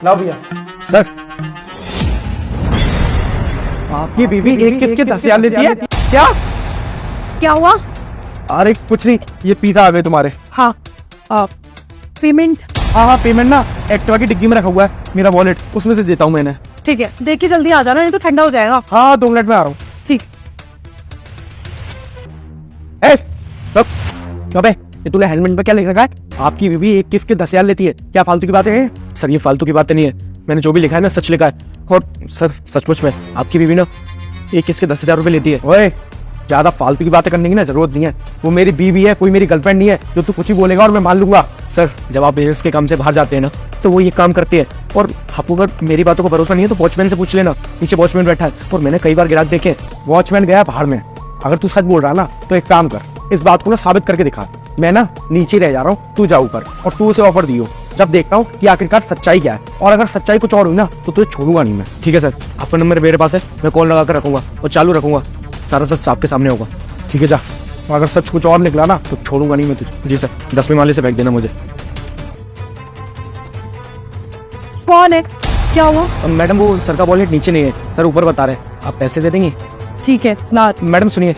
लाओ भैया। सर आपकी बीवी एक किस के 10,000 लेती है? क्या क्या हुआ? अरे कुछ नहीं, ये पिज़्ज़ा आ गए तुम्हारे। हाँ पेमेंट हाँ पेमेंट ना एक्टिवा की डिग्गी में रखा हुआ है, मेरा वॉलेट उसमें से देता हूँ मैंने। ठीक है, देख के जल्दी आ जाना नहीं तो ठंडा हो जाएगा। हाँ 2 मिनट में आ रहा हूँ। ठीक। अबे ये तूने हेलमेट में क्या लिख रखा है? आपकी बीवी एक किस के 10,000 लेती है? क्या फालतू की बातें हैं? सर ये फालतू की बातें नहीं है, मैंने जो भी लिखा है ना सच लिखा है। और सर सचमुच में आपकी बीवी ना एक किस के 10,000 रुपए लेती है। ओए ज्यादा फालतू की बातें करने की ना जरूरत नहीं है, वो मेरी बीवी है, कोई मेरी गर्लफ्रेंड नहीं है जो तू कुछ ही बोलेगा और मैं मान लूंगा। सर जब आप बिजनेस के काम से बाहर जाते हैं ना तो वो ये काम करते हैं, और आपको अगर मेरी बातों को भरोसा नहीं है तो वॉचमैन से पूछ लेना, नीचे वॉचमैन बैठा है और मैंने कई बार ग्राहक देखे वॉचमैन गया बाहर में। अगर तू सच बोल रहा ना तो एक काम कर, इस बात को ना साबित करके दिखा। मैं ना नीचे रह जा रहा हूँ, तू जा ऊपर, और तू उसे ऑफर दियो, जब देखता हूँ कि आखिरकार सच्चाई क्या है, और अगर सच्चाई कुछ और हुई ना तो तुझे छोड़ूंगा नहीं मैं। ठीक है सर, आपका नंबर मेरे पास है, मैं कॉल लगा कर रखूंगा और चालू रखूंगा, सारा सच आपके सामने होगा। ठीक है जा, अगर सच कुछ और निकला ना तो छोड़ूंगा नहीं मैं तुझे। जी सर, 10वें माले से फेंक देना मुझे। कौन है? क्या हुआ? मैडम वो सर का वॉलेट नीचे नहीं है, सर ऊपर बता रहे हैं, आप पैसे दे देंगे? ठीक है ना। मैडम सुनिए,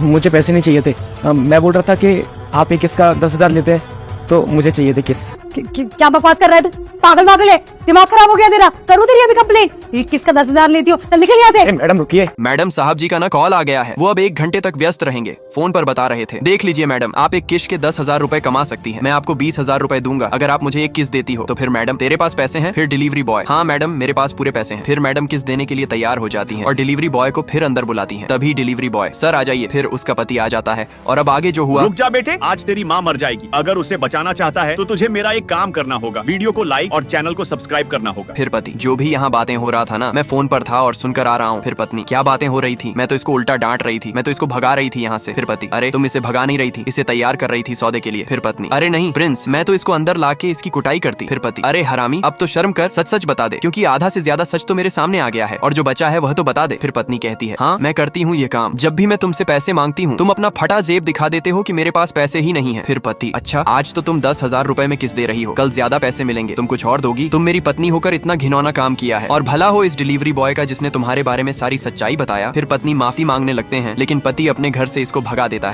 मुझे पैसे नहीं चाहिए थे, मैं बोल रहा था कि आप एक किस का 10,000 लेते हैं तो मुझे चाहिए थे किस। क्या बकवास कर रहा है तू? पागल पागल है, दिमाग खराब हो गया तेरा? करूँ तेरी अभी कंप्लेंट? किसका 10,000 लेती हो? चल निकल यहाँ से। मैडम रुकिए। मैडम साहब जी का ना कॉल आ गया है, वो अब 1 घंटे तक व्यस्त रहेंगे, फोन पर बता रहे थे। देख लीजिए मैडम, आप एक किश के 10,000 रुपए कमा सकती हैं। मैं आपको 20,000 रुपए दूंगा अगर आप मुझे एक किस देती हो। तो फिर मैडम तेरे पास पैसे हैं? फिर डिलीवरी बॉय, हाँ मैडम मेरे पास पूरे पैसे हैं। फिर मैडम किस देने के लिए तैयार हो जाती है और डिलीवरी बॉय को फिर अंदर बुलाती है। तभी डिलीवरी बॉय सर आ जाइए, फिर उसका पति आ जाता है। और अब आगे जो हुआ। रुक जा बेटे, आज तेरी माँ मर जाएगी। अगर उसे बचाना चाहता है तो तुझे मेरा एक काम करना होगा, वीडियो को लाइक और चैनल को सब्सक्राइब करना होगा। फिर पति, जो भी यहाँ बातें हो रहा था ना, मैं फोन पर था और सुनकर आ रहा हूँ। फिर पत्नी, क्या बातें हो रही थी? मैं तो इसको उल्टा डांट रही थी, मैं तो इसको भगा रही थी यहाँ से। फिर पति, अरे तुम इसे भगा नहीं रही थी, इसे तैयार कर रही थी सौदे के लिए। फिर पत्नी, अरे नहीं प्रिंस, मैं तो इसको अंदर लाके इसकी कुटाई करती। फिर पति, अरे हरामी अब तो शर्म कर, सच सच बता दे, क्योंकि आधा से ज्यादा सच तो मेरे सामने आ गया है और जो बचा है वह तो बता दे। फिर पत्नी कहती है, हाँ मैं करती हूँ ये काम, जब भी मैं तुमसे पैसे मांगती हूँ तुम अपना फटा जेब दिखा देते हो कि मेरे पास पैसे ही नहीं है। फिर पति, अच्छा आज तो तुम 10,000 रुपए में किस दे रही हो, कल ज्यादा पैसे मिलेंगे, तुम कुछ और दोगी। तुम मेरी पत्नी होकर इतना घिनौना काम किया है, और भला हो इस डिलीवरी बॉय का जिसने तुम्हारे बारे में सारी सच्चाई बताया। फिर पत्नी माफी मांगने लगते हैं, लेकिन पति अपने घर से इसको भगा देता है।